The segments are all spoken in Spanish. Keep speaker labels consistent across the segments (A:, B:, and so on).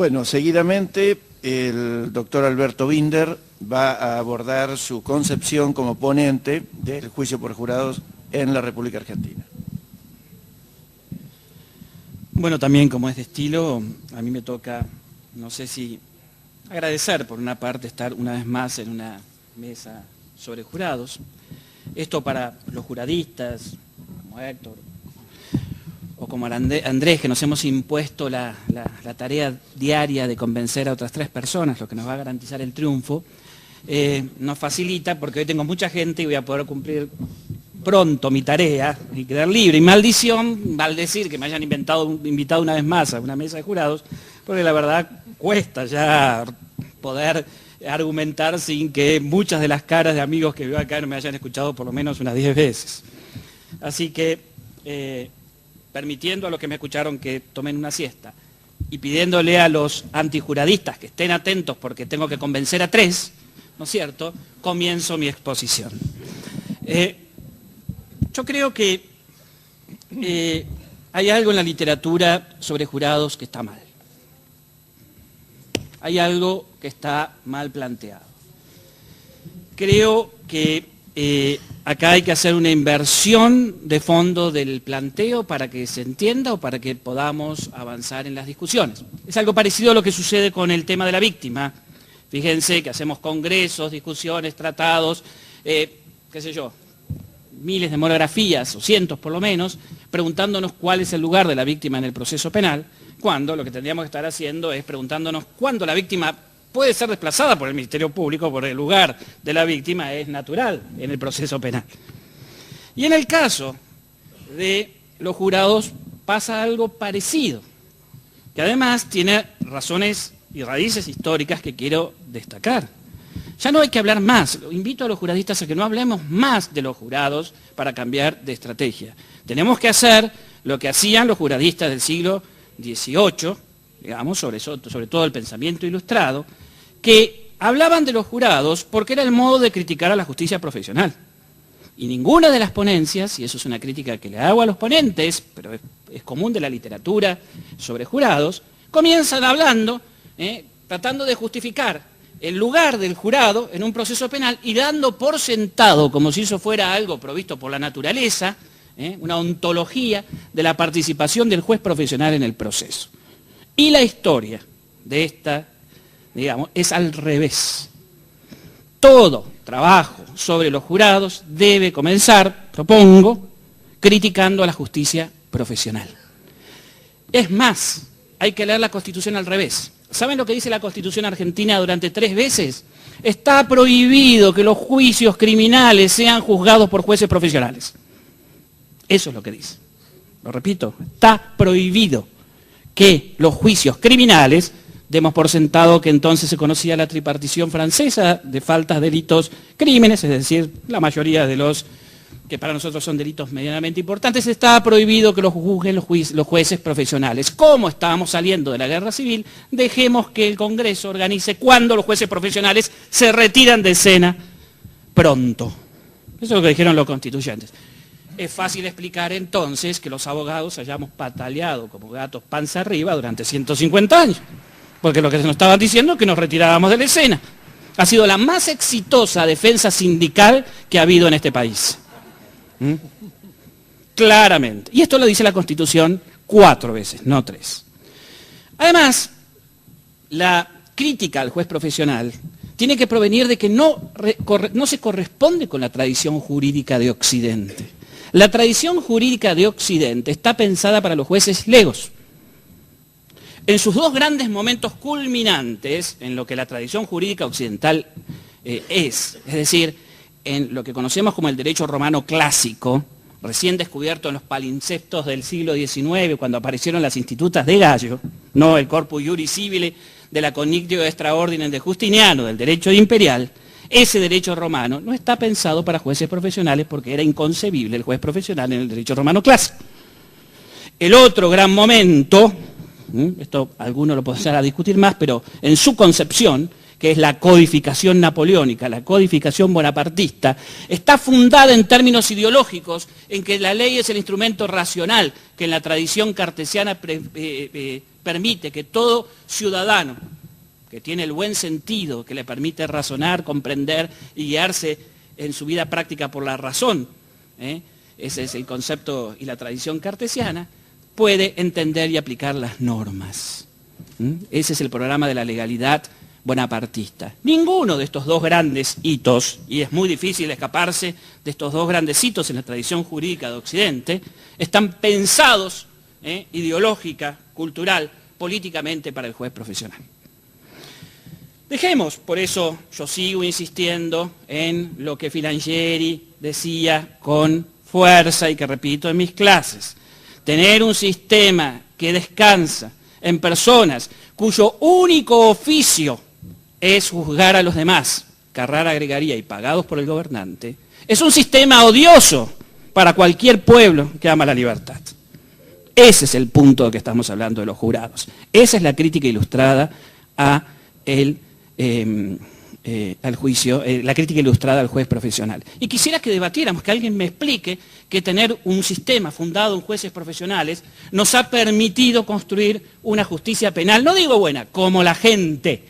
A: Bueno, seguidamente el doctor Alberto Binder va a abordar su concepción como ponente del juicio por jurados en la República Argentina.
B: Bueno, también como es de estilo, a mí me toca, no sé si agradecer por una parte estar una vez más en una mesa sobre jurados. Esto para los juradistas, como Héctor, o como Andrés, que nos hemos impuesto la tarea diaria de convencer a otras 3 personas, lo que nos va a garantizar el triunfo, nos facilita porque hoy tengo mucha gente y voy a poder cumplir pronto mi tarea y quedar libre. Y maldición, maldecir que me hayan invitado una vez más a una mesa de jurados, porque la verdad cuesta ya poder argumentar sin que muchas de las caras de amigos que veo acá no me hayan escuchado por lo menos unas 10 veces. Así que, permitiendo a los que me escucharon que tomen una siesta y pidiéndole a los antijuradistas que estén atentos porque tengo que convencer a 3, ¿no es cierto?, comienzo mi exposición. Yo creo que hay algo en la literatura sobre jurados que está mal. Hay algo que está mal planteado. Creo que acá hay que hacer una inversión de fondo del planteo para que se entienda o para que podamos avanzar en las discusiones. Es algo parecido a lo que sucede con el tema de la víctima. Fíjense que hacemos congresos, discusiones, tratados, qué sé yo, miles de monografías, o cientos por lo menos, preguntándonos cuál es el lugar de la víctima en el proceso penal, cuando lo que tendríamos que estar haciendo es preguntándonos cuándo la víctima puede ser desplazada por el Ministerio Público, porque el lugar de la víctima es natural en el proceso penal. Y en el caso de los jurados pasa algo parecido, que además tiene razones y raíces históricas que quiero destacar. Ya no hay que hablar más. Invito a los juradistas a que no hablemos más de los jurados para cambiar de estrategia. Tenemos que hacer lo que hacían los juradistas del siglo XVIII, digamos, sobre todo el pensamiento ilustrado, que hablaban de los jurados porque era el modo de criticar a la justicia profesional. Y ninguna de las ponencias, y eso es una crítica que le hago a los ponentes, pero es común de la literatura sobre jurados, comienzan hablando, tratando de justificar el lugar del jurado en un proceso penal y dando por sentado, como si eso fuera algo provisto por la naturaleza, una ontología de la participación del juez profesional en el proceso. Y la historia de esta, digamos, es al revés. Todo trabajo sobre los jurados debe comenzar, propongo, criticando a la justicia profesional. Es más, hay que leer la Constitución al revés. ¿Saben lo que dice la Constitución argentina durante 3 veces? Está prohibido que los juicios criminales sean juzgados por jueces profesionales. Eso es lo que dice. Lo repito, está prohibido que los juicios criminales, demos por sentado que entonces se conocía la tripartición francesa de faltas, delitos, crímenes, es decir, la mayoría de los que para nosotros son delitos medianamente importantes, está prohibido que los juzguen los jueces profesionales. Como estábamos saliendo de la guerra civil, dejemos que el Congreso organice cuándo los jueces profesionales se retiran de escena pronto. Eso es lo que dijeron los constituyentes. Es fácil explicar entonces que los abogados hayamos pataleado como gatos panza arriba durante 150 años, porque lo que nos estaban diciendo es que nos retirábamos de la escena. Ha sido la más exitosa defensa sindical que ha habido en este país. Claramente. Y esto lo dice la Constitución 4 veces, no 3. Además, la crítica al juez profesional tiene que provenir de que no se corresponde con la tradición jurídica de Occidente. La tradición jurídica de Occidente está pensada para los jueces legos. En sus 2 grandes momentos culminantes, en lo que la tradición jurídica occidental es decir, en lo que conocemos como el derecho romano clásico, recién descubierto en los palimpsestos del siglo XIX, cuando aparecieron las institutas de Gallo, no el corpus iuris civile de la cogitio extra ordinem de Justiniano, del derecho imperial, ese derecho romano no está pensado para jueces profesionales porque era inconcebible el juez profesional en el derecho romano clásico. El otro gran momento, esto algunos lo podrán discutir más, pero en su concepción, que es la codificación napoleónica, la codificación bonapartista, está fundada en términos ideológicos, en que la ley es el instrumento racional, que en la tradición cartesiana permite que todo ciudadano que tiene el buen sentido, que le permite razonar, comprender y guiarse en su vida práctica por la razón, ese es el concepto y la tradición cartesiana, puede entender y aplicar las normas. Ese es el programa de la legalidad bonapartista. Ninguno de estos dos grandes hitos, y es muy difícil escaparse de estos dos grandes hitos en la tradición jurídica de Occidente, están pensados ideológica, cultural, políticamente para el juez profesional. Dejemos, por eso yo sigo insistiendo en lo que Filangieri decía con fuerza y que repito en mis clases. Tener un sistema que descansa en personas cuyo único oficio es juzgar a los demás, Carrara agregaría, y pagados por el gobernante, es un sistema odioso para cualquier pueblo que ama la libertad. Ese es el punto que estamos hablando de los jurados. Esa es la crítica ilustrada al juicio, la crítica ilustrada al juez profesional. Y quisiera que debatiéramos, que alguien me explique que tener un sistema fundado en jueces profesionales nos ha permitido construir una justicia penal, no digo buena, como la gente.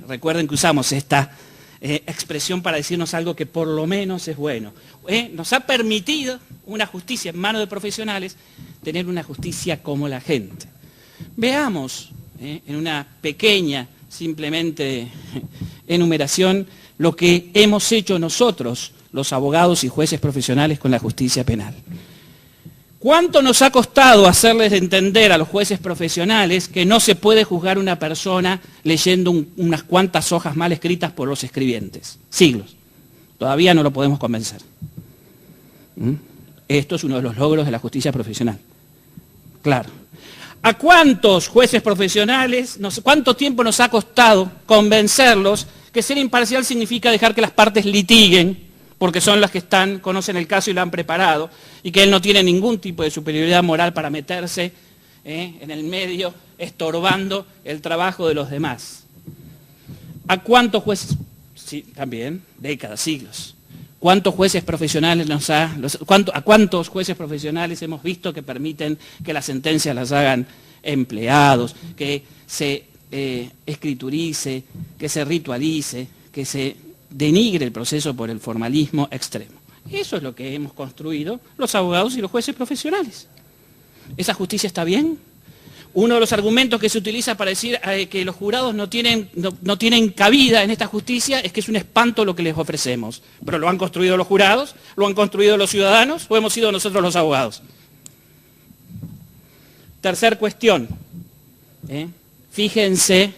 B: Recuerden que usamos esta expresión para decirnos algo que por lo menos es bueno. Nos ha permitido una justicia en manos de profesionales tener una justicia como la gente. Veamos en una pequeña, simplemente enumeración, lo que hemos hecho nosotros, los abogados y jueces profesionales, con la justicia penal. ¿Cuánto nos ha costado hacerles entender a los jueces profesionales que no se puede juzgar una persona leyendo unas cuantas hojas mal escritas por los escribientes? Siglos. Todavía no lo podemos convencer. Esto es uno de los logros de la justicia profesional. Claro. ¿A cuántos jueces profesionales, cuánto tiempo nos ha costado convencerlos que ser imparcial significa dejar que las partes litiguen, porque son las que conocen el caso y lo han preparado, y que él no tiene ningún tipo de superioridad moral para meterse en el medio, estorbando el trabajo de los demás? ¿A cuántos jueces? Sí, también, décadas, siglos. ¿Cuántos jueces profesionales a cuántos jueces profesionales hemos visto que permiten que las sentencias las hagan empleados, que se escriturice, que se ritualice, que se denigre el proceso por el formalismo extremo? Eso es lo que hemos construido los abogados y los jueces profesionales. ¿Esa justicia está bien? Uno de los argumentos que se utiliza para decir que los jurados no tienen cabida en esta justicia es que es un espanto lo que les ofrecemos. Pero ¿lo han construido los jurados? ¿Lo han construido los ciudadanos? ¿O hemos sido nosotros los abogados? Tercer cuestión. Fíjense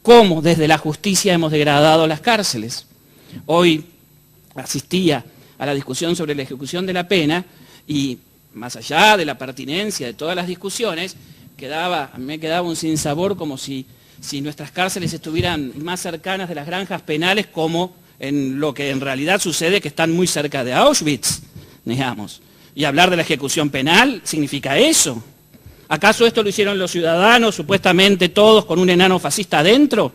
B: cómo desde la justicia hemos degradado las cárceles. Hoy asistía a la discusión sobre la ejecución de la pena y más allá de la pertinencia de todas las discusiones, a mí me quedaba un sinsabor como si nuestras cárceles estuvieran más cercanas de las granjas penales, como en lo que en realidad sucede, que están muy cerca de Auschwitz, digamos. Y hablar de la ejecución penal significa eso. ¿Acaso esto lo hicieron los ciudadanos, supuestamente todos con un enano fascista adentro?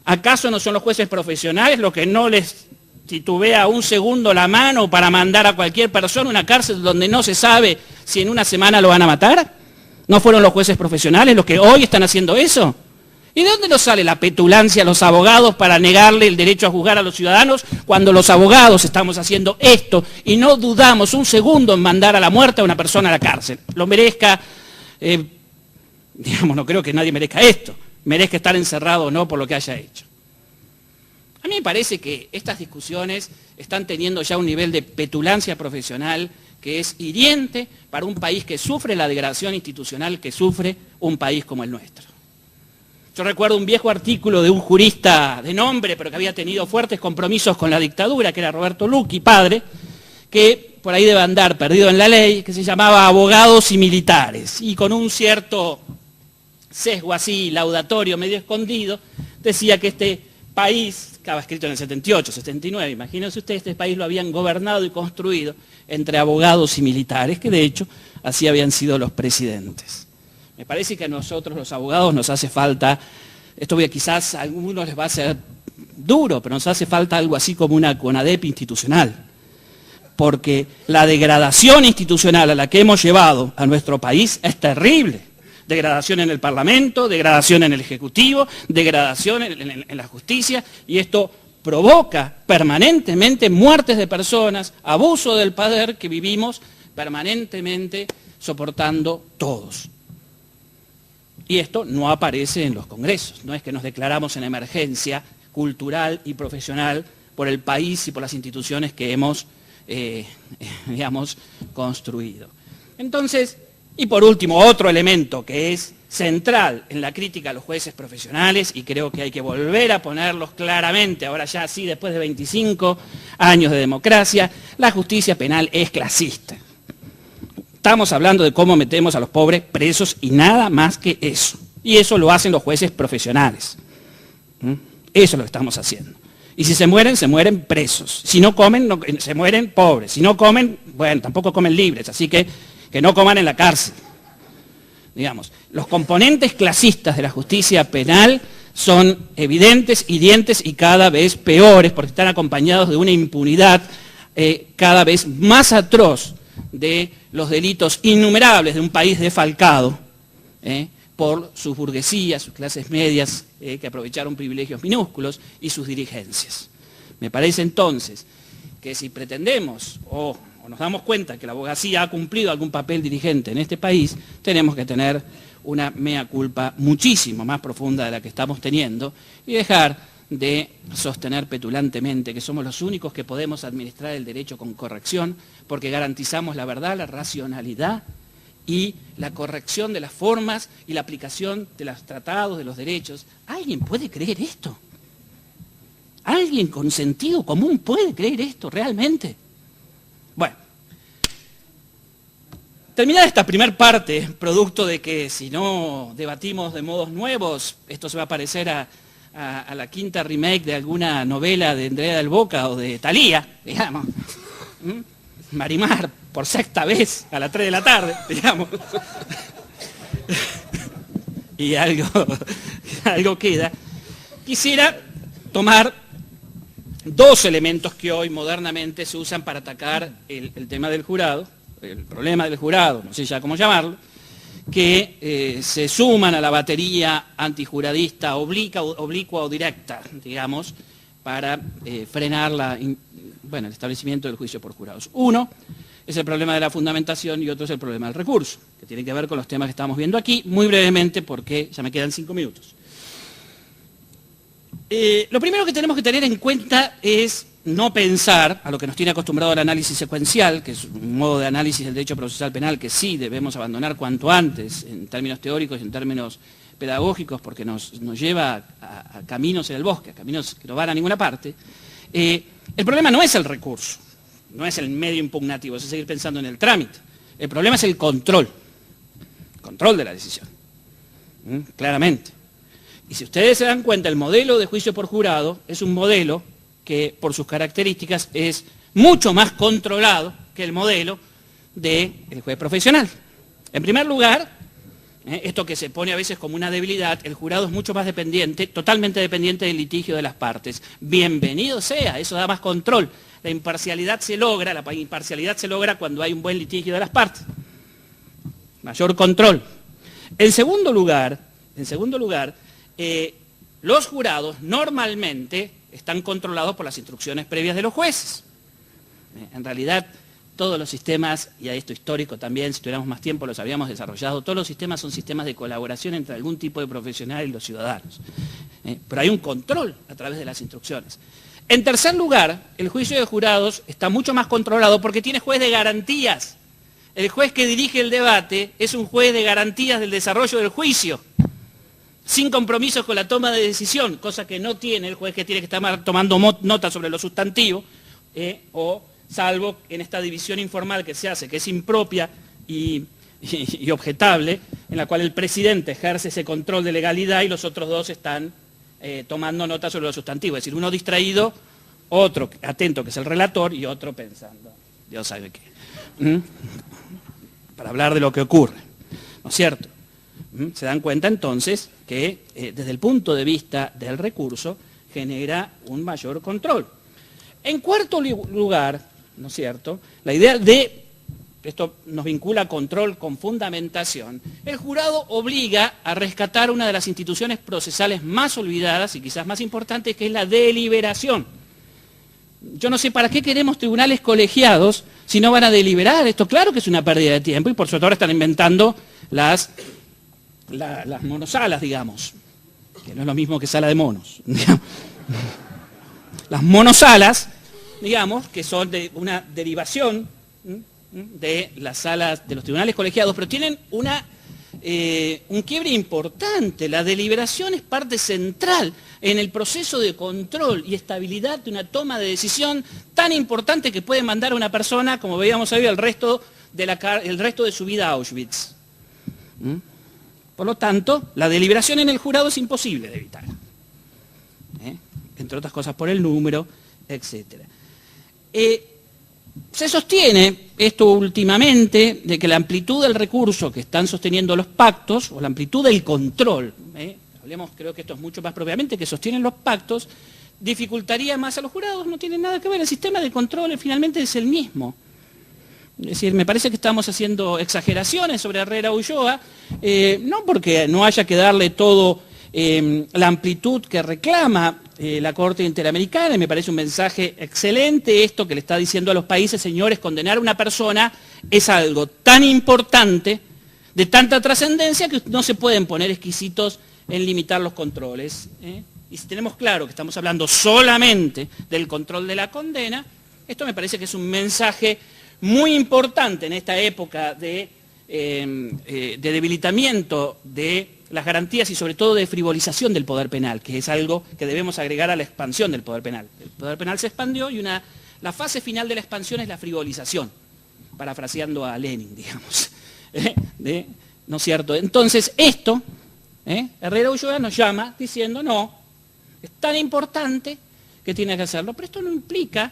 B: ¿Acaso no son los jueces profesionales los que no les titubea un segundo la mano para mandar a cualquier persona a una cárcel donde no se sabe si en una semana lo van a matar? ¿No fueron los jueces profesionales los que hoy están haciendo eso? ¿Y de dónde nos sale la petulancia a los abogados para negarle el derecho a juzgar a los ciudadanos cuando los abogados estamos haciendo esto y no dudamos un segundo en mandar a la muerte a una persona a la cárcel? Lo merezca, no creo que nadie merezca esto, merezca estar encerrado o no por lo que haya hecho. A mí me parece que estas discusiones están teniendo ya un nivel de petulancia profesional que es hiriente para un país que sufre la degradación institucional que sufre un país como el nuestro. Yo recuerdo un viejo artículo de un jurista de nombre, pero que había tenido fuertes compromisos con la dictadura, que era Roberto Lucchi, padre, que por ahí debe andar perdido en la ley, que se llamaba Abogados y Militares, y con un cierto sesgo así, laudatorio, medio escondido, decía que este país, estaba escrito en el 78, 79, imagínense ustedes, este país lo habían gobernado y construido entre abogados y militares, que de hecho así habían sido los presidentes. Me parece que a nosotros los abogados nos hace falta, esto quizás a algunos les va a ser duro, pero nos hace falta algo así como una CONADEP institucional, porque la degradación institucional a la que hemos llevado a nuestro país es terrible. degradación en el Parlamento, degradación en el Ejecutivo, degradación en la justicia, y esto provoca permanentemente muertes de personas, abuso del poder que vivimos permanentemente soportando todos. Y esto no aparece en los congresos, no es que nos declaramos en emergencia cultural y profesional por el país y por las instituciones que hemos, digamos, construido. Entonces, y por último, otro elemento que es central en la crítica a los jueces profesionales, y creo que hay que volver a ponerlos claramente, ahora ya sí, después de 25 años de democracia, la justicia penal es clasista. Estamos hablando de cómo metemos a los pobres presos y nada más que eso. Y eso lo hacen los jueces profesionales. Eso es lo que estamos haciendo. Y si se mueren presos. Si no comen, se mueren pobres. Si no comen, bueno, tampoco comen libres, así que no coman en la cárcel. Digamos, los componentes clasistas de la justicia penal son evidentes y dientes y cada vez peores porque están acompañados de una impunidad cada vez más atroz de los delitos innumerables de un país defalcado por sus burguesías, sus clases medias que aprovecharon privilegios minúsculos y sus dirigencias. Me parece entonces que si pretendemos o nos damos cuenta que la abogacía ha cumplido algún papel dirigente en este país, tenemos que tener una mea culpa muchísimo más profunda de la que estamos teniendo y dejar de sostener petulantemente que somos los únicos que podemos administrar el derecho con corrección porque garantizamos la verdad, la racionalidad y la corrección de las formas y la aplicación de los tratados, de los derechos. ¿Alguien puede creer esto? ¿Alguien con sentido común puede creer esto realmente? Bueno, terminada esta primera parte, producto de que si no debatimos de modos nuevos, esto se va a parecer a la quinta remake de alguna novela de Andrea del Boca o de Thalía, digamos. Marimar, por sexta vez, a las 3 de la tarde, digamos. Y algo queda. Quisiera tomar dos elementos que hoy modernamente se usan para atacar el tema del jurado, el problema del jurado, no sé ya cómo llamarlo, que se suman a la batería antijuradista oblicua o directa, digamos, para frenar el establecimiento del juicio por jurados. Uno es el problema de la fundamentación y otro es el problema del recurso, que tiene que ver con los temas que estamos viendo aquí, muy brevemente porque ya me quedan 5 minutos. Lo primero que tenemos que tener en cuenta es no pensar a lo que nos tiene acostumbrado el análisis secuencial, que es un modo de análisis del derecho procesal penal que sí debemos abandonar cuanto antes, en términos teóricos y en términos pedagógicos, porque nos lleva a caminos en el bosque, a caminos que no van a ninguna parte. El problema no es el recurso, no es el medio impugnativo, es seguir pensando en el trámite. El problema es el control de la decisión, claramente. Y si ustedes se dan cuenta, el modelo de juicio por jurado es un modelo que por sus características es mucho más controlado que el modelo del juez profesional. En primer lugar, esto que se pone a veces como una debilidad, el jurado es mucho más dependiente, totalmente dependiente del litigio de las partes. Bienvenido sea, eso da más control. La imparcialidad se logra cuando hay un buen litigio de las partes. Mayor control. En segundo lugar, los jurados normalmente están controlados por las instrucciones previas de los jueces. En realidad, todos los sistemas, y a esto histórico también, si tuviéramos más tiempo los habíamos desarrollado, todos los sistemas son sistemas de colaboración entre algún tipo de profesional y los ciudadanos. Pero hay un control a través de las instrucciones. En tercer lugar, el juicio de jurados está mucho más controlado porque tiene juez de garantías. El juez que dirige el debate es un juez de garantías del desarrollo del juicio, sin compromisos con la toma de decisión, cosa que no tiene el juez que tiene que estar tomando nota sobre lo sustantivo, o salvo en esta división informal que se hace, que es impropia y objetable, en la cual el presidente ejerce ese control de legalidad y los otros dos están tomando nota sobre lo sustantivo. Es decir, uno distraído, otro atento, que es el relator, y otro pensando, Dios sabe qué, para hablar de lo que ocurre, ¿no es cierto? Se dan cuenta entonces que desde el punto de vista del recurso genera un mayor control. En cuarto lugar, ¿no es cierto?, la idea de esto nos vincula a control con fundamentación, el jurado obliga a rescatar una de las instituciones procesales más olvidadas y quizás más importantes, que es la deliberación. Yo no sé para qué queremos tribunales colegiados si no van a deliberar. Esto claro que es una pérdida de tiempo y por suerte ahora están inventando las monosalas, digamos, que no es lo mismo que sala de monos. Las monosalas, digamos, que son de una derivación de las salas de los tribunales colegiados, pero tienen un quiebre importante. La deliberación es parte central en el proceso de control y estabilidad de una toma de decisión tan importante que puede mandar a una persona, como veíamos hoy, el resto de su vida a Auschwitz. Por lo tanto, la deliberación en el jurado es imposible de evitar. Entre otras cosas por el número, etc. Se sostiene esto últimamente de que la amplitud del recurso que están sosteniendo los pactos, o la amplitud del control, hablemos, creo que esto es mucho más propiamente, que sostienen los pactos, dificultaría más a los jurados. No tiene nada que ver, el sistema de control finalmente es el mismo. Es decir, me parece que estamos haciendo exageraciones sobre Herrera Ulloa, no porque no haya que darle todo la amplitud que reclama la Corte Interamericana, y me parece un mensaje excelente esto que le está diciendo a los países: señores, condenar a una persona es algo tan importante, de tanta trascendencia, que no se pueden poner exquisitos en limitar los controles. Y si tenemos claro que estamos hablando solamente del control de la condena, esto me parece que es un mensaje muy importante en esta época de debilitamiento de las garantías y sobre todo de frivolización del poder penal, que es algo que debemos agregar a la expansión del poder penal. El poder penal se expandió y la fase final de la expansión es la frivolización, parafraseando a Lenin, digamos. ¿No es cierto? Entonces esto, Herrera Ulloa nos llama diciendo: no, es tan importante que tiene que hacerlo, pero esto no implica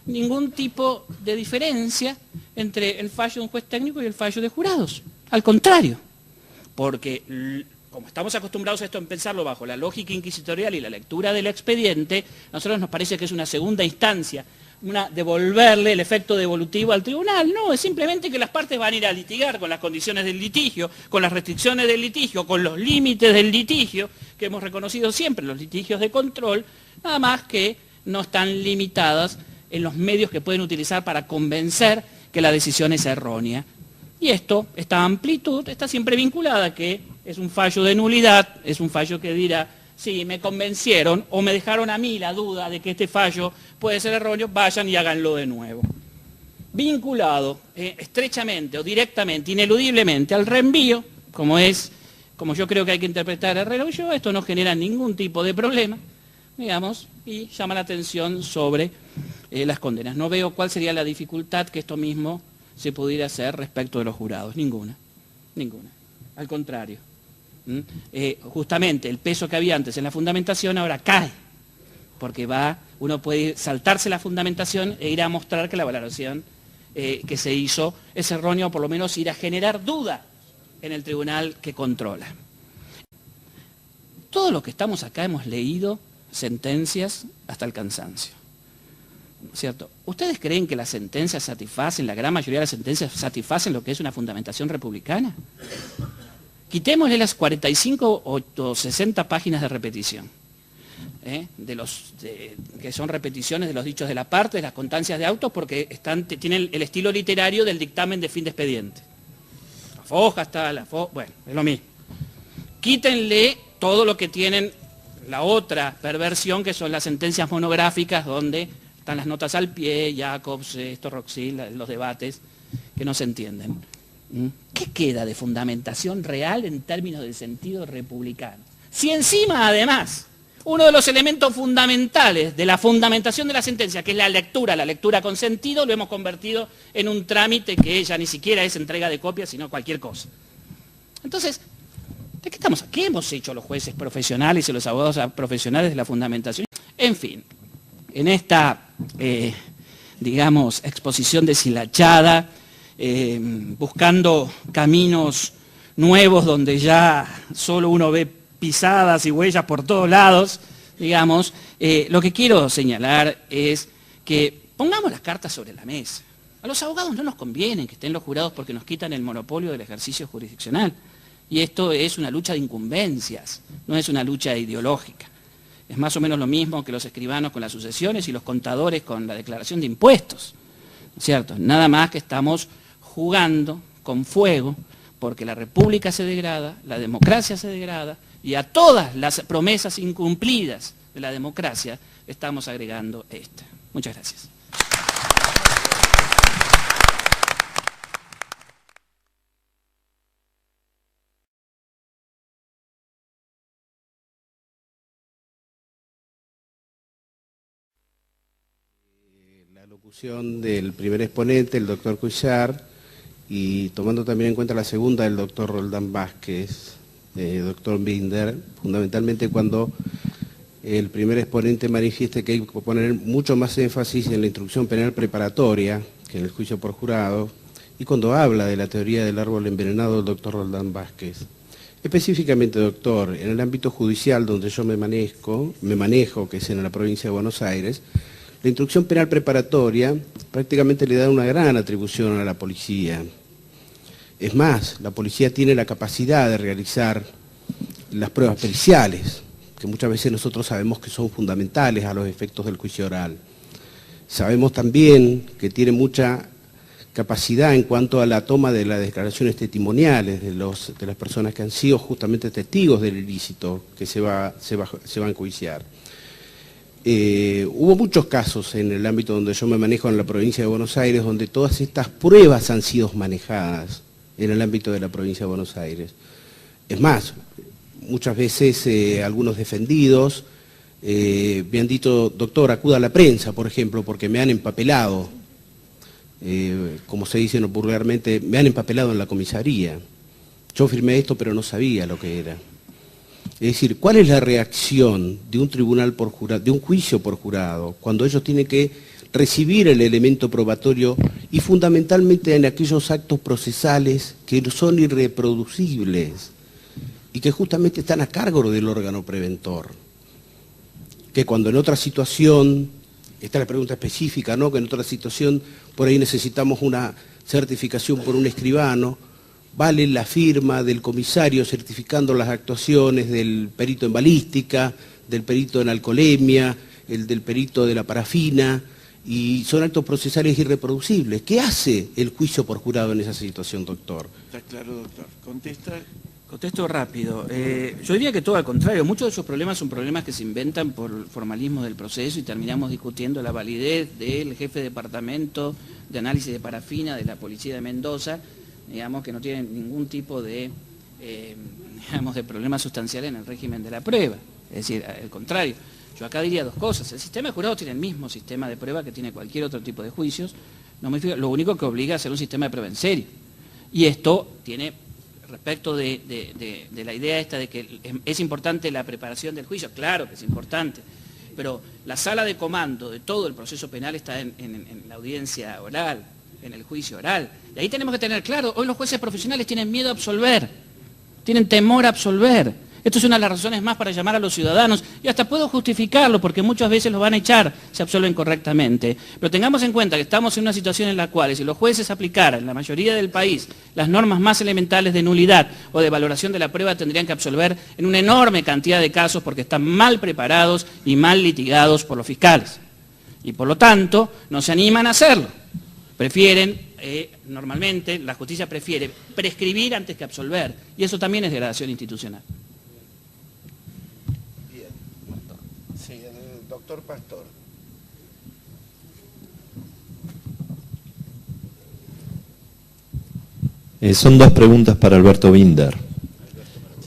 B: ningún tipo de diferencia entre el fallo de un juez técnico y el fallo de jurados. Al contrario, porque como estamos acostumbrados a esto en pensarlo bajo la lógica inquisitorial y la lectura del expediente, a nosotros nos parece que es una segunda instancia, devolverle el efecto devolutivo al tribunal. No, es simplemente que las partes van a ir a litigar con las condiciones del litigio, con las restricciones del litigio, con los límites del litigio, que hemos reconocido siempre, los litigios de control, nada más que no están limitadas en los medios que pueden utilizar para convencer que la decisión es errónea. Y esta amplitud está siempre vinculada a que es un fallo de nulidad, es un fallo que dirá: sí, me convencieron o me dejaron a mí la duda de que este fallo puede ser erróneo, vayan y háganlo de nuevo. Vinculado estrechamente o directamente, ineludiblemente al reenvío, como yo creo que hay que interpretar a Herrera Ulloa, esto no genera ningún tipo de problema, digamos, y llama la atención sobre las condenas. No veo cuál sería la dificultad que esto mismo se pudiera hacer respecto de los jurados. Ninguna. Al contrario. Justamente el peso que había antes en la fundamentación ahora cae, porque uno puede saltarse la fundamentación e ir a mostrar que la valoración que se hizo es errónea, o por lo menos ir a generar duda en el tribunal que controla. Todos los que estamos acá hemos leído sentencias hasta el cansancio, ¿cierto? ¿Ustedes creen que las sentencias satisfacen, la gran mayoría de las sentencias satisfacen lo que es una fundamentación republicana? Quitémosle las 45 o 60 páginas de repetición, que son repeticiones de los dichos de la parte, de las constancias de autos, porque tienen el estilo literario del dictamen de fin de expediente. La foja bueno, es lo mismo. Quítenle todo lo que tienen la otra perversión, que son las sentencias monográficas, donde están las notas al pie, Jacobs, Roxil, los debates, que no se entienden. ¿Qué queda de fundamentación real en términos del sentido republicano? Si encima, además, uno de los elementos fundamentales de la fundamentación de la sentencia, que es la lectura con sentido, lo hemos convertido en un trámite que ya ni siquiera es entrega de copias, sino cualquier cosa. Entonces, ¿de qué estamos? ¿Qué hemos hecho los jueces profesionales y los abogados profesionales de la fundamentación? En fin, en esta, digamos, exposición deshilachada, buscando caminos nuevos donde ya solo uno ve pisadas y huellas por todos lados, digamos, lo que quiero señalar es que pongamos las cartas sobre la mesa. A los abogados no nos conviene que estén los jurados porque nos quitan el monopolio del ejercicio jurisdiccional. Y esto es una lucha de incumbencias, no es una lucha ideológica. Es más o menos lo mismo que los escribanos con las sucesiones y los contadores con la declaración de impuestos, ¿no es cierto? Nada más que estamos jugando con fuego porque la república se degrada, la democracia se degrada y a todas las promesas incumplidas de la democracia estamos agregando esta. Muchas gracias.
C: La locución del primer exponente, el doctor Cuillar, y tomando también en cuenta la segunda del doctor Roldán Vázquez, doctor Binder, fundamentalmente cuando el primer exponente manifieste que hay que poner mucho más énfasis en la instrucción penal preparatoria que en el juicio por jurado, y cuando habla de la teoría del árbol envenenado del doctor Roldán Vázquez. Específicamente, doctor, en el ámbito judicial donde yo me manejo, que es en la provincia de Buenos Aires, la instrucción penal preparatoria prácticamente le da una gran atribución a la policía. Es más, la policía tiene la capacidad de realizar las pruebas periciales, que muchas veces nosotros sabemos que son fundamentales a los efectos del juicio oral. Sabemos también que tiene mucha capacidad en cuanto a la toma de las declaraciones testimoniales de las personas que han sido justamente testigos del ilícito que se va a enjuiciar. Hubo muchos casos en el ámbito donde yo me manejo en la provincia de Buenos Aires, donde todas estas pruebas han sido manejadas en el ámbito de la provincia de Buenos Aires. Es más, muchas veces algunos defendidos me han dicho, doctor, acuda a la prensa, por ejemplo, porque me han empapelado, como se dice vulgarmente, me han empapelado en la comisaría. Yo firmé esto, pero no sabía lo que era. Es decir, ¿cuál es la reacción de un tribunal por jurado, de un juicio por jurado, cuando ellos tienen que recibir el elemento probatorio y fundamentalmente en aquellos actos procesales que son irreproducibles y que justamente están a cargo del órgano preventor? Que cuando en otra situación, esta es la pregunta específica, ¿no? Que en otra situación por ahí necesitamos una certificación por un escribano, vale la firma del comisario certificando las actuaciones del perito en balística, del perito en alcoholemia, del perito de la parafina, y son actos procesales irreproducibles. ¿Qué hace el juicio por jurado en esa situación, doctor?
A: Está claro, doctor. Contesta.
B: Contesto rápido. Yo diría que todo al contrario. Muchos de esos problemas son problemas que se inventan por el formalismo del proceso y terminamos discutiendo la validez del jefe de departamento de análisis de parafina de la policía de Mendoza, digamos, que no tienen ningún tipo de, digamos, de problema sustancial en el régimen de la prueba. Es decir, al contrario. Yo acá diría dos cosas. El sistema de jurado tiene el mismo sistema de prueba que tiene cualquier otro tipo de juicios. Lo único que obliga a hacer un sistema de prueba en serio. Y esto tiene, respecto de la idea esta de que es importante la preparación del juicio, claro que es importante. Pero la sala de comando de todo el proceso penal está en la audiencia oral, en el juicio oral. Y ahí tenemos que tener claro, hoy los jueces profesionales tienen miedo a absolver, tienen temor a absolver. Esto es una de las razones más para llamar a los ciudadanos, y hasta puedo justificarlo, porque muchas veces los van a echar si absuelven correctamente. Pero tengamos en cuenta que estamos en una situación en la cual, si los jueces aplicaran en la mayoría del país las normas más elementales de nulidad o de valoración de la prueba, tendrían que absolver en una enorme cantidad de casos porque están mal preparados y mal litigados por los fiscales. Y por lo tanto, no se animan a hacerlo. Prefieren, normalmente, la justicia prefiere prescribir antes que absolver, y eso también es degradación institucional.
A: Bien. Sí, el doctor Pastor.
D: Son dos preguntas para Alberto Binder.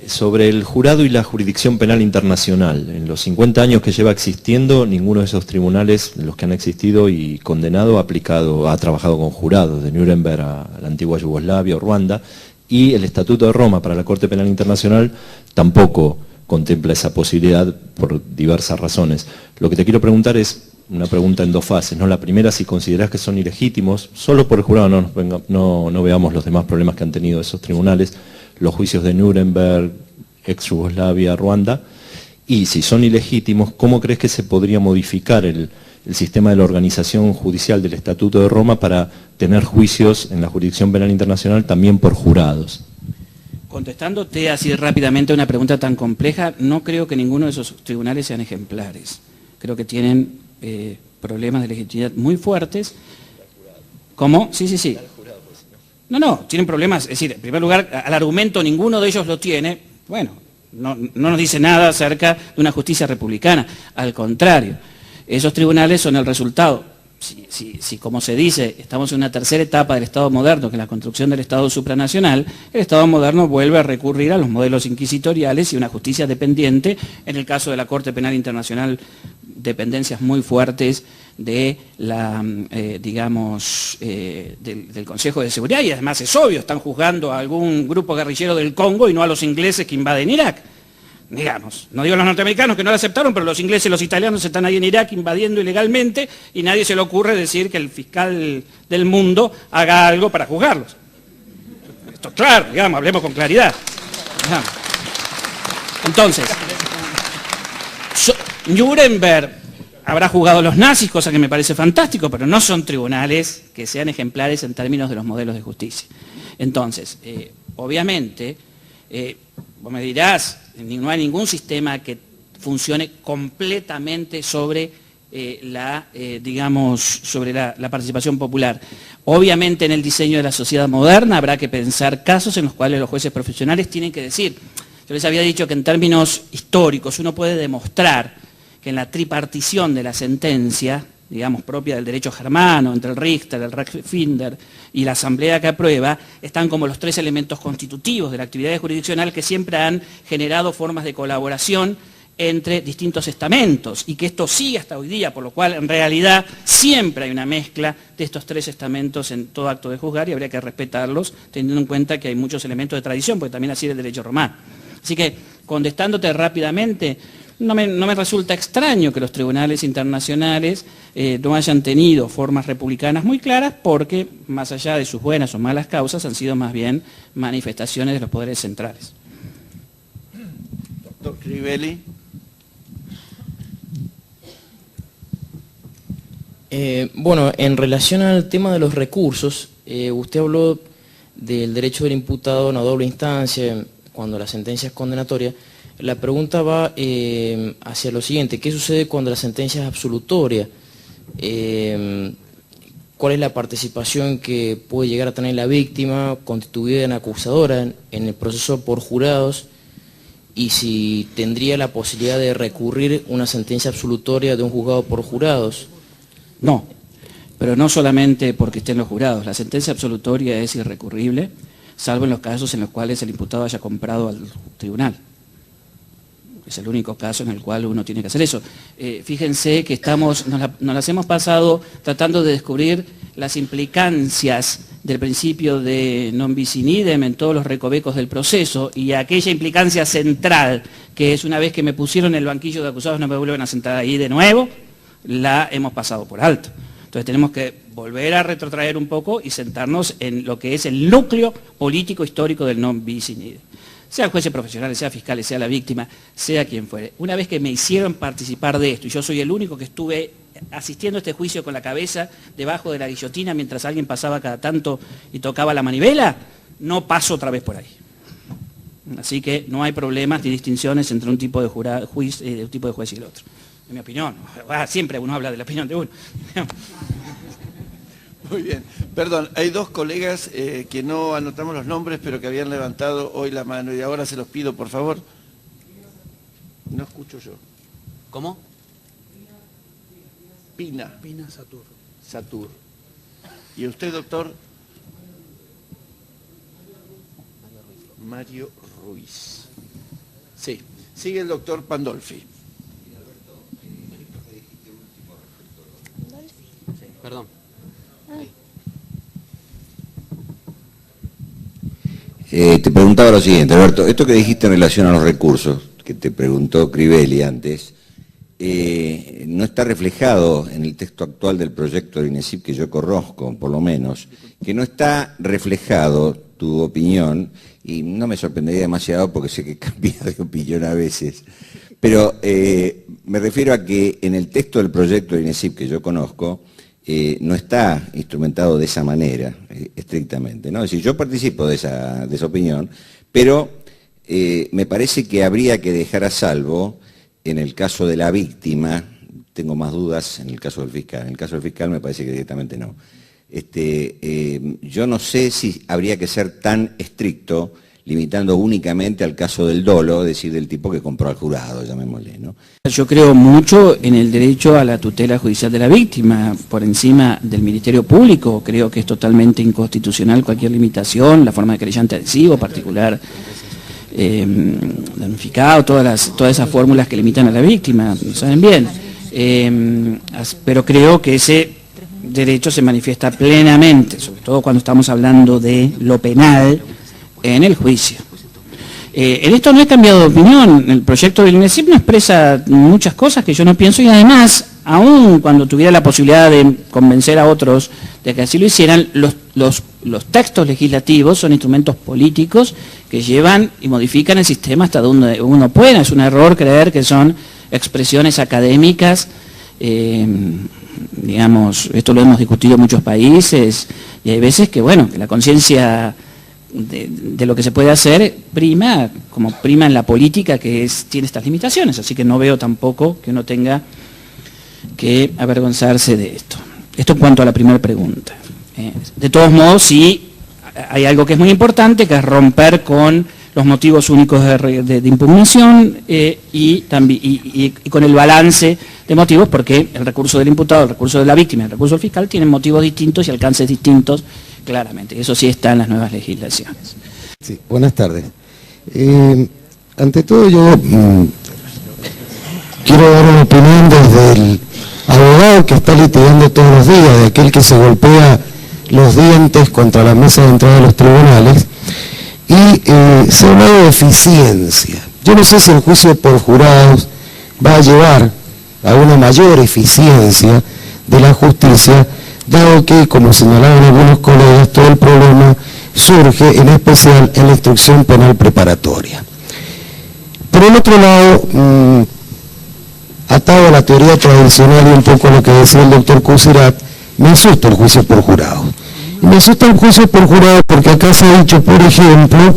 D: Sobre el jurado y la jurisdicción penal internacional. En los 50 años que lleva existiendo, ninguno de esos tribunales, los que han existido y condenado, ha trabajado con jurados, de Nuremberg a la antigua Yugoslavia o Ruanda, y el Estatuto de Roma para la Corte Penal Internacional tampoco contempla esa posibilidad por diversas razones. Lo que te quiero preguntar es una pregunta en dos fases, ¿no? La primera, si considerás que son ilegítimos, solo por el jurado, no veamos los demás problemas que han tenido esos tribunales, los juicios de Nuremberg, ex-Yugoslavia, Ruanda, y si son ilegítimos, ¿cómo crees que se podría modificar el el sistema de la organización judicial del Estatuto de Roma para tener juicios en la jurisdicción penal internacional también por jurados.
B: Contestándote así rápidamente a una pregunta tan compleja, no creo que ninguno de esos tribunales sean ejemplares. Creo que tienen problemas de legitimidad muy fuertes. ¿Cómo? Sí. No, tienen problemas. Es decir, en primer lugar, al argumento ninguno de ellos lo tiene. Bueno, no nos dice nada acerca de una justicia republicana. Al contrario, esos tribunales son el resultado. Si, como se dice, estamos en una tercera etapa del Estado moderno, que es la construcción del Estado supranacional, el Estado moderno vuelve a recurrir a los modelos inquisitoriales y una justicia dependiente, en el caso de la Corte Penal Internacional, dependencias muy fuertes de la, del Consejo de Seguridad, y además es obvio, están juzgando a algún grupo guerrillero del Congo y no a los ingleses que invaden Irak. Digamos, no digo los norteamericanos que no lo aceptaron, pero los ingleses y los italianos están ahí en Irak invadiendo ilegalmente y nadie se le ocurre decir que el fiscal del mundo haga algo para juzgarlos. Esto es claro, digamos, hablemos con claridad. Digamos. Entonces, Nuremberg habrá juzgado a los nazis, cosa que me parece fantástico, pero no son tribunales que sean ejemplares en términos de los modelos de justicia. Entonces, obviamente, vos me dirás, no hay ningún sistema que funcione completamente sobre la participación popular. Obviamente en el diseño de la sociedad moderna habrá que pensar casos en los cuales los jueces profesionales tienen que decir. Yo les había dicho que en términos históricos uno puede demostrar que en la tripartición de la sentencia, digamos, propia del derecho germano, entre el Richter, el Reichsfinder y la asamblea que aprueba, están como los tres elementos constitutivos de la actividad jurisdiccional que siempre han generado formas de colaboración entre distintos estamentos y que esto sigue hasta hoy día, por lo cual en realidad siempre hay una mezcla de estos tres estamentos en todo acto de juzgar y habría que respetarlos teniendo en cuenta que hay muchos elementos de tradición, porque también así es el derecho romano. Así que, contestándote rápidamente, no me resulta extraño que los tribunales internacionales no hayan tenido formas republicanas muy claras porque, más allá de sus buenas o malas causas, han sido más bien manifestaciones de los poderes centrales.
A: Doctor Crivelli.
E: Bueno, en relación al tema de los recursos, usted habló del derecho del imputado a una doble instancia cuando la sentencia es condenatoria. La pregunta va hacia lo siguiente: ¿qué sucede cuando la sentencia es absolutoria? ¿Cuál es la participación que puede llegar a tener la víctima constituida en acusadora en el proceso por jurados? Y si tendría la posibilidad de recurrir una sentencia absolutoria de un juzgado por jurados.
B: No, pero no solamente porque estén los jurados. La sentencia absolutoria es irrecurrible, salvo en los casos en los cuales el imputado haya comprado al tribunal. Es el único caso en el cual uno tiene que hacer eso. Fíjense que nos las hemos pasado tratando de descubrir las implicancias del principio de non bis in idem en todos los recovecos del proceso, y aquella implicancia central, que es una vez que me pusieron en el banquillo de acusados no me vuelven a sentar ahí de nuevo, la hemos pasado por alto. Entonces tenemos que volver a retrotraer un poco y sentarnos en lo que es el núcleo político histórico del non bis in idem. Sean jueces profesionales, sea fiscales, sea la víctima, sea quien fuere. Una vez que me hicieron participar de esto, y yo soy el único que estuve asistiendo a este juicio con la cabeza debajo de la guillotina mientras alguien pasaba cada tanto y tocaba la manivela, no paso otra vez por ahí. Así que no hay problemas ni distinciones entre un tipo de juez y el otro. En mi opinión, siempre uno habla de la opinión de uno.
A: Muy bien. Perdón, hay dos colegas que no anotamos los nombres, pero que habían levantado hoy la mano y ahora se los pido, por favor. No escucho yo.
F: ¿Cómo?
A: Pina.
F: Pina Satur.
A: Satur. ¿Y usted, doctor? Mario Ruiz. Sí. Sigue el doctor Pandolfi.
F: Perdón.
G: Te preguntaba lo siguiente, Alberto, esto que dijiste en relación a los recursos, que te preguntó Crivelli antes, no está reflejado en el texto actual del proyecto del INESIP que yo conozco, por lo menos, que no está reflejado tu opinión, y no me sorprendería demasiado porque sé que cambias de opinión a veces, pero Me refiero a que en el texto del proyecto de INESIP que yo conozco, no está instrumentado de esa manera, estrictamente, ¿no? Es decir, yo participo de esa opinión, pero me parece que habría que dejar a salvo, en el caso de la víctima, tengo más dudas en el caso del fiscal, en el caso del fiscal me parece que directamente no. Yo no sé si habría que ser tan estricto, limitando únicamente al caso del dolo, es decir, del tipo que compró al jurado, llamémosle, ¿no?
B: Yo creo mucho en el derecho a la tutela judicial de la víctima, por encima del Ministerio Público. Creo que es totalmente inconstitucional cualquier limitación, la forma de querellante adhesivo, particular, damnificado, todas esas fórmulas que limitan a la víctima, lo saben bien. Pero creo que ese derecho se manifiesta plenamente, sobre todo cuando estamos hablando de lo penal, en el juicio. En esto no he cambiado de opinión. El proyecto del INESIP no expresa muchas cosas que yo no pienso, y además, aún cuando tuviera la posibilidad de convencer a otros de que así lo hicieran, los textos legislativos son instrumentos políticos que llevan y modifican el sistema hasta donde uno pueda. Es un error creer que son expresiones académicas. Digamos, esto lo hemos discutido en muchos países, y hay veces que, bueno, que la conciencia de lo que se puede hacer prima, como prima en la política, que tiene estas limitaciones, así que no veo tampoco que uno tenga que avergonzarse de esto. Esto en cuanto a la primera pregunta. De todos modos, sí hay algo que es muy importante, que es romper con los motivos únicos de impugnación y con el balance de motivos, porque el recurso del imputado, el recurso de la víctima y el recurso del fiscal tienen motivos distintos y alcances distintos, claramente. Eso sí está en las nuevas legislaciones.
H: Sí, buenas tardes. Ante todo yo quiero dar una opinión desde el abogado que está litigando todos los días, de aquel que se golpea los dientes contra la mesa de entrada de los tribunales, y se ha hablado de eficiencia. Yo no sé si el juicio por jurados va a llevar a una mayor eficiencia de la justicia, dado que, como señalaban algunos colegas, todo el problema surge en especial en la instrucción penal preparatoria. Por el otro lado, atado a la teoría tradicional y un poco a lo que decía el doctor Cusirat, me asusta el juicio por jurado. Y me asusta el juicio por jurado porque acá se ha dicho, por ejemplo,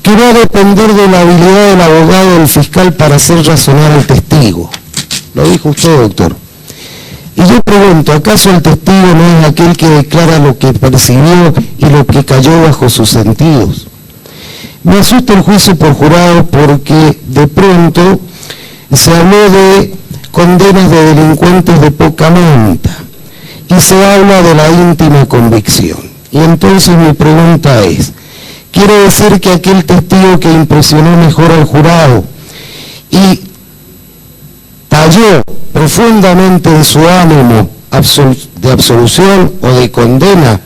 H: que va a depender de la habilidad del abogado o del fiscal para hacer razonar al testigo. Lo dijo usted, doctor. Y yo pregunto, ¿acaso el testigo no es aquel que declara lo que percibió y lo que cayó bajo sus sentidos? Me asusta el juicio por jurado porque de pronto se habló de condenas de delincuentes de poca monta y se habla de la íntima convicción. Y entonces mi pregunta es, ¿quiere decir que aquel testigo que impresionó mejor al jurado y talló profundamente en su ánimo de absolución o de condena,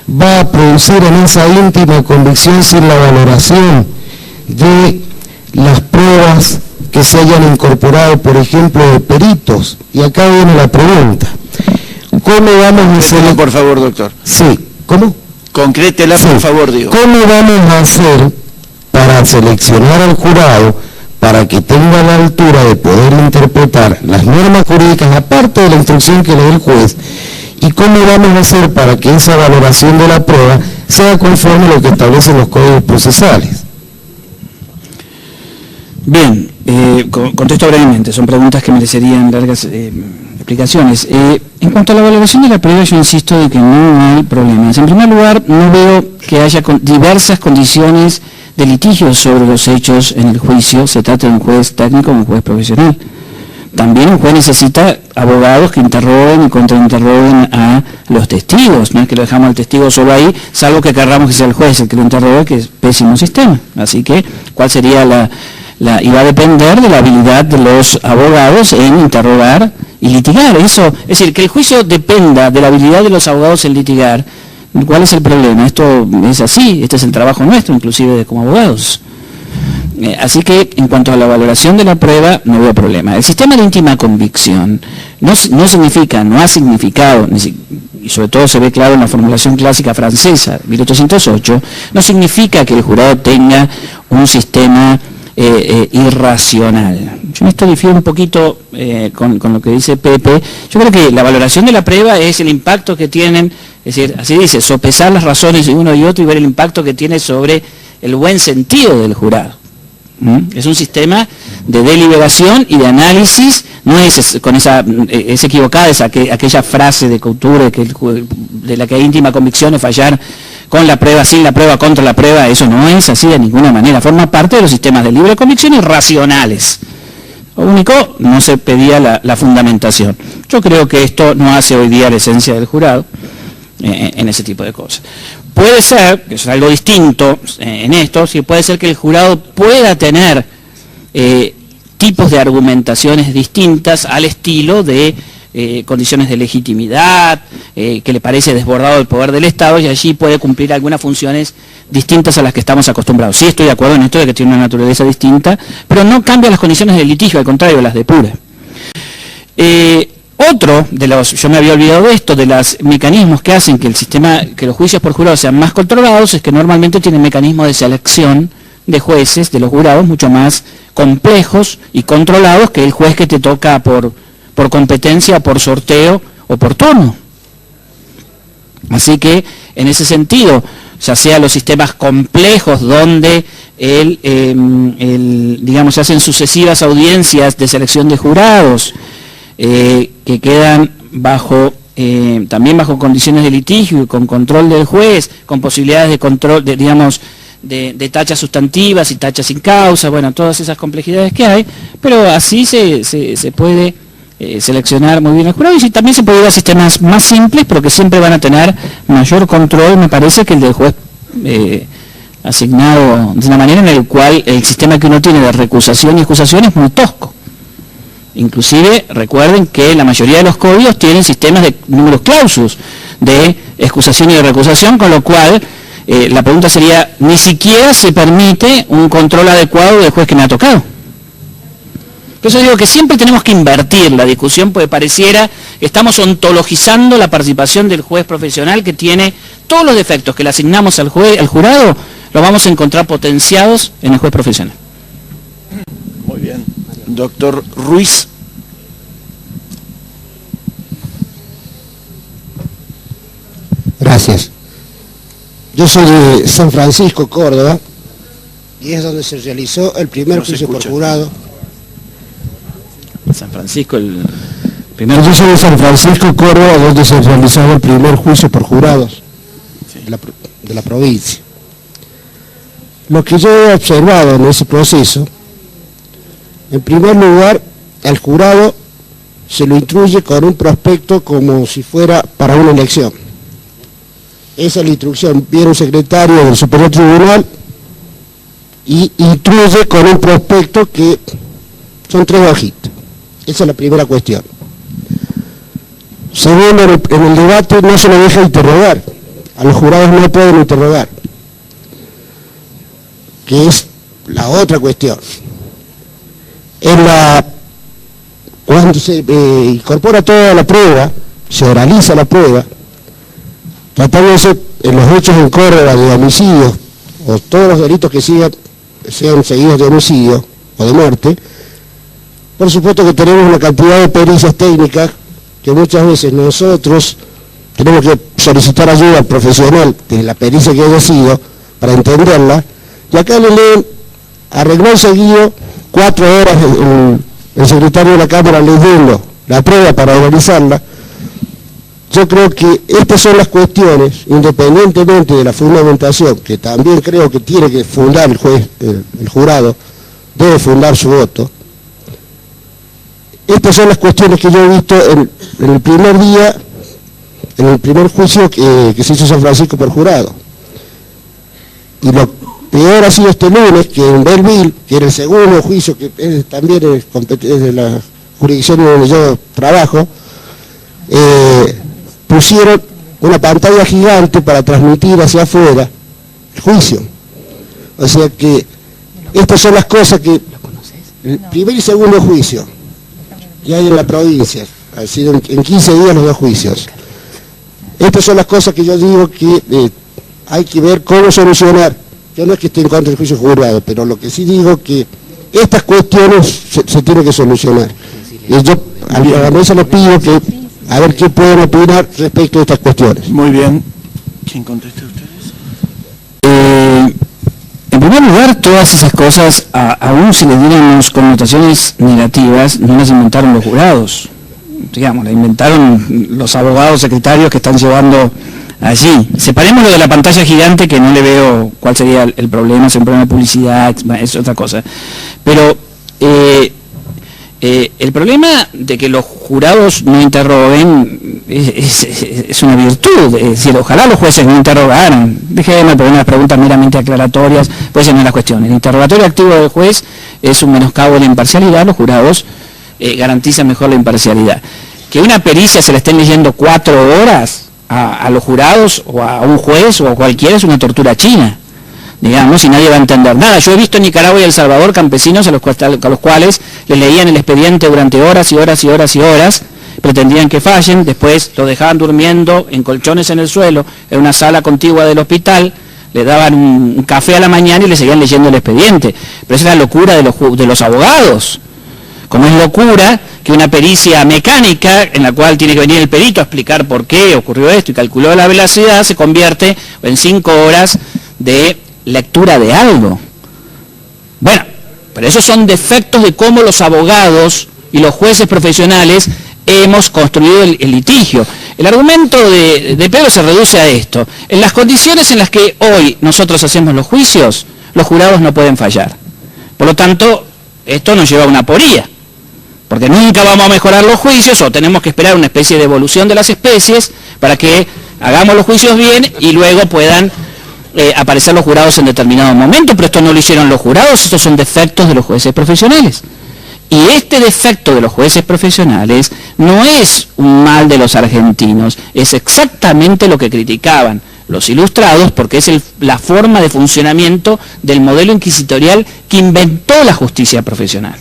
H: va a producir en esa íntima convicción, sin la valoración de las pruebas que se hayan incorporado, por ejemplo, de peritos? Y acá viene la pregunta. ¿Cómo vamos a hacer?
A: Por favor, doctor.
H: Sí, ¿cómo?
A: Concrétela, sí, por favor, digo.
H: ¿Cómo vamos a hacer para seleccionar al jurado para que tenga la altura de poder interpretar las normas jurídicas, aparte de la instrucción que le dé el juez? ¿Y cómo vamos a hacer para que esa valoración de la prueba sea conforme a lo que establecen los códigos procesales?
B: Bien, contesto brevemente, son preguntas que merecerían largas explicaciones. En cuanto a la valoración de la prueba, yo insisto de que no hay problemas. En primer lugar, no veo que haya diversas condiciones de litigio sobre los hechos en el juicio. Se trata de un juez técnico o un juez profesional. También un juez necesita abogados que interroguen y contrainterroguen a los testigos. No es que lo dejamos al testigo solo ahí, salvo que querramos que sea el juez el que lo interrogue, que es pésimo sistema. Así que, ¿cuál sería y va a depender de la habilidad de los abogados en interrogar y litigar? Eso, es decir, que el juicio dependa de la habilidad de los abogados en litigar. ¿Cuál es el problema? Esto es así, este es el trabajo nuestro, inclusive como abogados. Así que, en cuanto a la valoración de la prueba, no veo problema. El sistema de íntima convicción no significa, no ha significado, y sobre todo se ve claro en la formulación clásica francesa, 1808, no significa que el jurado tenga un sistema irracional. Yo en esto difiero un poquito con lo que dice Pepe. Yo creo que la valoración de la prueba es el impacto que tienen, es decir, así dice, sopesar las razones de uno y otro y ver el impacto que tiene sobre el buen sentido del jurado. Es un sistema de deliberación y de análisis, no es con esa, es equivocada aquella frase de Couture de la que hay íntima convicción es fallar con la prueba, sin la prueba, contra la prueba. Eso no es así de ninguna manera, forma parte de los sistemas de libre convicción y racionales. Lo único, no se pedía la fundamentación. Yo creo que esto no hace hoy día la esencia del jurado en ese tipo de cosas. Puede ser, que es algo distinto en esto, sí, puede ser que el jurado pueda tener tipos de argumentaciones distintas al estilo de condiciones de legitimidad, que le parece desbordado el poder del Estado, y allí puede cumplir algunas funciones distintas a las que estamos acostumbrados. Sí, estoy de acuerdo en esto de que tiene una naturaleza distinta, pero no cambia las condiciones del litigio, al contrario, las depura. Otro de los, yo me había olvidado de esto, de los mecanismos que hacen que el sistema, que los juicios por jurados sean más controlados, es que normalmente tienen mecanismos de selección de jueces, de los jurados, mucho más complejos y controlados que el juez que te toca por competencia, por sorteo o por turno. Así que, en ese sentido, ya sea los sistemas complejos donde digamos, se hacen sucesivas audiencias de selección de jurados, que quedan también bajo condiciones de litigio y con control del juez, con posibilidades de control, digamos, de tachas sustantivas y tachas sin causa, bueno, todas esas complejidades que hay, pero así se puede seleccionar muy bien el jurado, y también se puede ir a sistemas más simples, pero que siempre van a tener mayor control, me parece, que el del juez asignado, de una manera en la cual el sistema que uno tiene de recusación y excusación es muy tosco. Inclusive, recuerden que la mayoría de los códigos tienen sistemas de números clausus de excusación y de recusación, con lo cual la pregunta sería, ni siquiera se permite un control adecuado del juez que me ha tocado. Por eso digo que siempre tenemos que invertir la discusión, porque pareciera que estamos ontologizando la participación del juez profesional, que tiene todos los defectos que le asignamos al jurado, los vamos a encontrar potenciados en el juez profesional.
A: Muy bien. Doctor Ruiz.
H: Gracias. Yo soy de San Francisco, Córdoba, y es donde se realizó el primer juicio por jurado.
B: San Francisco, el primer...
H: Yo soy de San Francisco, Córdoba, donde se realizó el primer juicio por jurados de la provincia. Lo que yo he observado en ese proceso, en primer lugar, al jurado se lo instruye con un prospecto como si fuera para una elección. Esa es la instrucción. Viene un secretario del Superior Tribunal y instruye con un prospecto que son 3 hojitas. Esa es la primera cuestión. Segundo, en el debate no se le deja interrogar. A los jurados no pueden interrogar, que es la otra cuestión. Cuando se incorpora toda la prueba, se oraliza la prueba, tratándose en los hechos en Córdoba de homicidio, o todos los delitos que sean seguidos de homicidio o de muerte. Por supuesto que tenemos una cantidad de pericias técnicas que muchas veces nosotros tenemos que solicitar ayuda profesional de la pericia que haya sido para entenderla, y acá le leen, arregló seguido 4 horas el secretario de la Cámara leyendo la prueba para analizarla. Yo creo que estas son las cuestiones, independientemente de la fundamentación, que también creo que tiene que fundar el juez, el jurado, debe fundar su voto. Estas son las cuestiones que yo he visto en el primer día, en el primer juicio que se hizo en San Francisco por jurado. Y lo peor ha sido este lunes, que en Belleville, que era el segundo juicio, que también es de la jurisdicción donde yo trabajo, pusieron una pantalla gigante para transmitir hacia afuera el juicio. O sea que estas son las cosas que el primer y segundo juicio que hay en la provincia, ha sido en 15 días los 2 juicios. Estas son las cosas que yo digo que hay que ver cómo solucionar. Yo no es que esté en contra del juicio jurado, pero lo que sí digo que estas cuestiones se tienen que solucionar. Y yo a la mesa les pido que, a ver qué pueden opinar respecto a estas cuestiones.
A: Muy bien. ¿Quién contesta ustedes?
B: En primer lugar, todas esas cosas, aún si le diéramos connotaciones negativas, no las inventaron los jurados. Digamos, la inventaron los abogados secretarios que están llevando allí. Separemos lo de la pantalla gigante, que no le veo cuál sería el problema, es un problema de publicidad, es otra cosa. Pero el problema de que los jurados no interroguen es una virtud, es decir, ojalá los jueces no interrogaran. Déjenme poner unas preguntas meramente aclaratorias, pues esa no es la cuestión. El interrogatorio activo del juez es un menoscabo de la imparcialidad, los jurados garantizan mejor la imparcialidad. Que una pericia se la estén leyendo 4 horas a los jurados o a un juez o a cualquiera es una tortura china, digamos, y nadie va a entender nada. Yo he visto en Nicaragua y El Salvador campesinos a los cuales les leían el expediente durante horas y horas y horas y horas, pretendían que fallen, después lo dejaban durmiendo en colchones en el suelo, en una sala contigua del hospital, le daban un café a la mañana y le seguían leyendo el expediente. Pero esa es la locura de los abogados. Como es locura que una pericia mecánica, en la cual tiene que venir el perito a explicar por qué ocurrió esto y calculó la velocidad, se convierte en 5 horas de lectura de algo. Bueno, pero esos son defectos de cómo los abogados y los jueces profesionales hemos construido el litigio. El argumento de Pedro se reduce a esto. En las condiciones en las que hoy nosotros hacemos los juicios, los jurados no pueden fallar. Por lo tanto, esto nos lleva a una aporía, porque nunca vamos a mejorar los juicios o tenemos que esperar una especie de evolución de las especies para que hagamos los juicios bien y luego puedan aparecer los jurados en determinado momento, pero esto no lo hicieron los jurados, estos son defectos de los jueces profesionales. Y este defecto de los jueces profesionales no es un mal de los argentinos, es exactamente lo que criticaban los ilustrados, porque es la forma de funcionamiento del modelo inquisitorial que inventó la justicia profesional.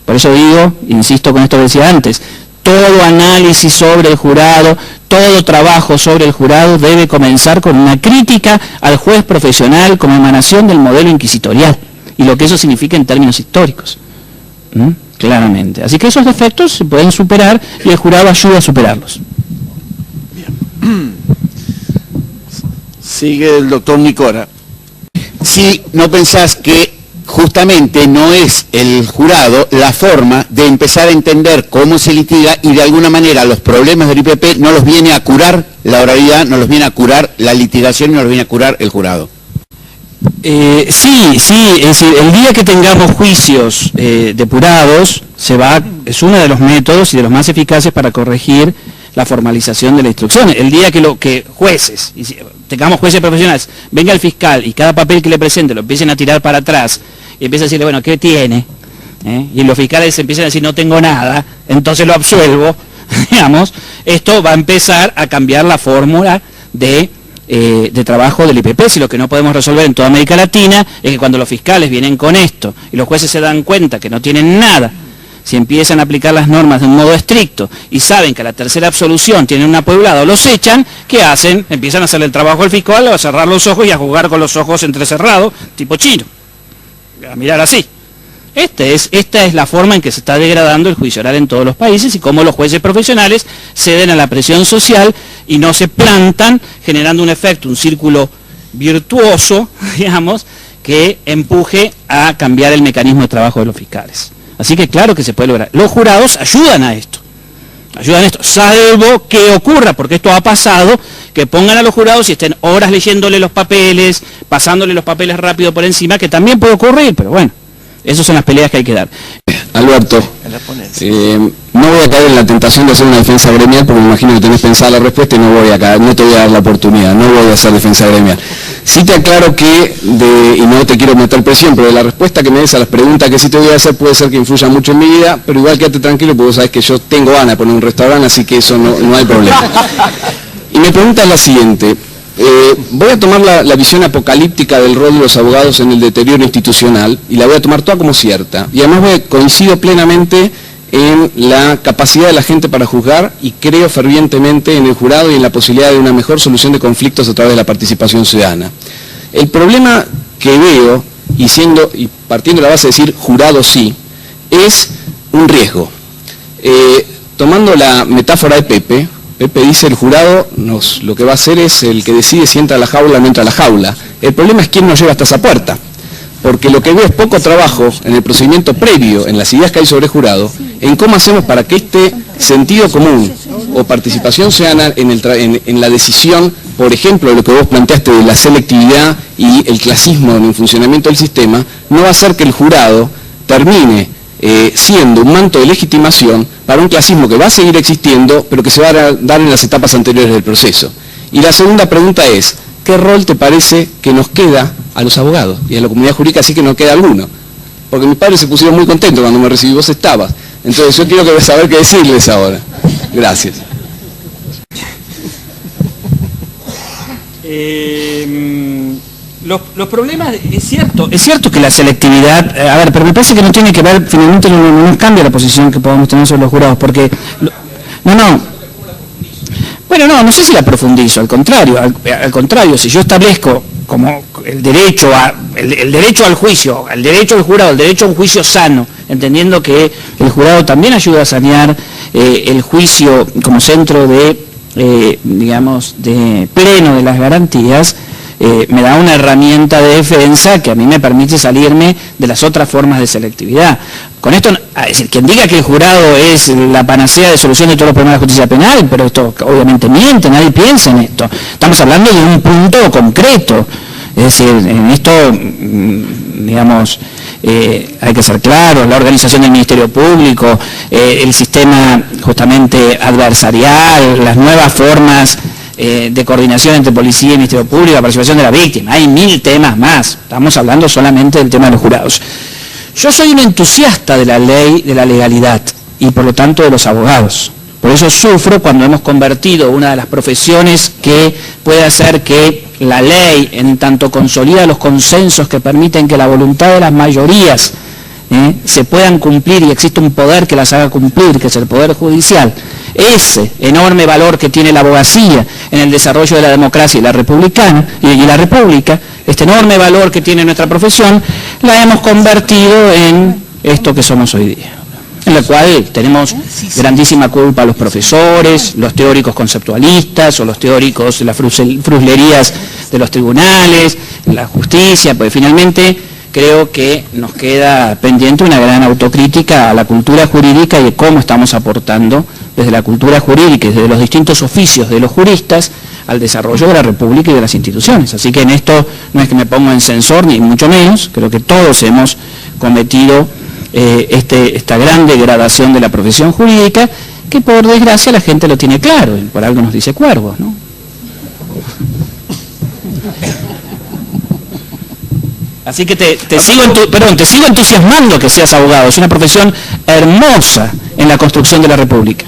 B: Por eso digo, insisto con esto que decía antes, todo análisis sobre el jurado, todo trabajo sobre el jurado debe comenzar con una crítica al juez profesional como emanación del modelo inquisitorial y lo que eso significa en términos históricos. Claramente. Así que esos defectos se pueden superar y el jurado ayuda a superarlos.
A: Bien. Sigue el doctor Nicora.
I: Si no pensás que justamente no es el jurado la forma de empezar a entender cómo se litiga y de alguna manera los problemas del IPP no los viene a curar la oralidad, no los viene a curar la litigación y no los viene a curar el jurado.
B: Sí, es decir, el día que tengamos juicios depurados, es uno de los métodos y de los más eficaces para corregir la formalización de la instrucción. El día que jueces, tengamos jueces profesionales, venga el fiscal y cada papel que le presente lo empiecen a tirar para atrás y empieza a decirle, bueno, ¿qué tiene? Y los fiscales empiezan a decir, no tengo nada, entonces lo absuelvo, digamos, esto va a empezar a cambiar la fórmula de trabajo del IPP. Si lo que no podemos resolver en toda América Latina es que cuando los fiscales vienen con esto y los jueces se dan cuenta que no tienen nada, si empiezan a aplicar las normas de un modo estricto y saben que a la tercera absolución tienen un apueblado o los echan, ¿qué hacen? Empiezan a hacerle el trabajo al fiscal, a cerrar los ojos y a jugar con los ojos entrecerrados, tipo chino, a mirar así. Esta es la forma en que se está degradando el juicio oral en todos los países y cómo los jueces profesionales ceden a la presión social y no se plantan, generando un efecto, un círculo virtuoso, digamos, que empuje a cambiar el mecanismo de trabajo de los fiscales. Así que claro que se puede lograr. Los jurados ayudan a esto, salvo que ocurra, porque esto ha pasado, que pongan a los jurados y estén horas leyéndole los papeles, pasándole los papeles rápido por encima, que también puede ocurrir, pero bueno. Esas son las peleas que hay que dar.
J: Alberto, no voy a caer en la tentación de hacer una defensa gremial porque me imagino que tenés pensada la respuesta y no te voy a dar la oportunidad, no voy a hacer defensa gremial. Sí te aclaro que, y no te quiero meter presión, pero de la respuesta que me des a las preguntas que sí te voy a hacer puede ser que influya mucho en mi vida, pero igual quédate tranquilo porque vos sabés que yo tengo ganas de poner un restaurante, así que eso no hay problema. Y mi pregunta es la siguiente. Voy a tomar la visión apocalíptica del rol de los abogados en el deterioro institucional y la voy a tomar toda como cierta. Y además coincido plenamente en la capacidad de la gente para juzgar y creo fervientemente en el jurado y en la posibilidad de una mejor solución de conflictos a través de la participación ciudadana. El problema que veo y partiendo de la base de decir jurado sí, es un riesgo. Tomando la metáfora de Pepe dice el jurado lo que va a hacer es el que decide si entra a la jaula o no entra a la jaula. El problema es quién nos lleva hasta esa puerta, porque lo que veo es poco trabajo en el procedimiento previo, en las ideas que hay sobre jurado, en cómo hacemos para que este sentido común o participación ciudadana en la decisión, por ejemplo, de lo que vos planteaste de la selectividad y el clasismo en el funcionamiento del sistema, no va a hacer que el jurado termine siendo un manto de legitimación para un clasismo que va a seguir existiendo, pero que se va a dar en las etapas anteriores del proceso. Y la segunda pregunta es, ¿qué rol te parece que nos queda a los abogados y a la comunidad jurídica, así que no queda alguno? Porque mis padres se pusieron muy contentos cuando me recibí, vos estabas. Entonces yo quiero saber qué decirles ahora. Gracias.
B: Los problemas, es cierto que la selectividad, pero me parece que no tiene que ver, finalmente no nos cambia la posición que podamos tener sobre los jurados, porque, no sé si la profundizo, al contrario, si yo establezco como el derecho al juicio, el derecho al jurado, el derecho a un juicio sano, entendiendo que el jurado también ayuda a sanear el juicio como centro de pleno de las garantías, me da una herramienta de defensa que a mí me permite salirme de las otras formas de selectividad. Con esto, es decir, quien diga que el jurado es la panacea de solución de todos los problemas de justicia penal, pero esto obviamente miente, nadie piensa en esto. Estamos hablando de un punto concreto. Es decir, en esto, hay que ser claros, la organización del Ministerio Público, el sistema justamente adversarial, las nuevas formas de coordinación entre policía y Ministerio Público, la participación de la víctima, hay 1000 temas más, estamos hablando solamente del tema de los jurados. Yo soy un entusiasta de la ley, de la legalidad, y por lo tanto de los abogados. Por eso sufro cuando hemos convertido una de las profesiones que puede hacer que la ley, en tanto consolida los consensos que permiten que la voluntad de las mayorías se puedan cumplir y existe un poder que las haga cumplir, que es el Poder Judicial, ese enorme valor que tiene la abogacía en el desarrollo de la democracia y la república, este enorme valor que tiene nuestra profesión, la hemos convertido en esto que somos hoy día, en la cual tenemos grandísima culpa los profesores, los teóricos conceptualistas o los teóricos de las fruslerías de los tribunales, la justicia, pues finalmente creo que nos queda pendiente una gran autocrítica a la cultura jurídica y de cómo estamos aportando desde la cultura jurídica y desde los distintos oficios de los juristas al desarrollo de la República y de las instituciones. Así que en esto no es que me ponga en censor, ni mucho menos, creo que todos hemos cometido esta gran degradación de la profesión jurídica, que por desgracia la gente lo tiene claro, y por algo nos dice Cuervo, ¿no? Así que te sigo entusiasmando que seas abogado, es una profesión hermosa en la construcción de la República.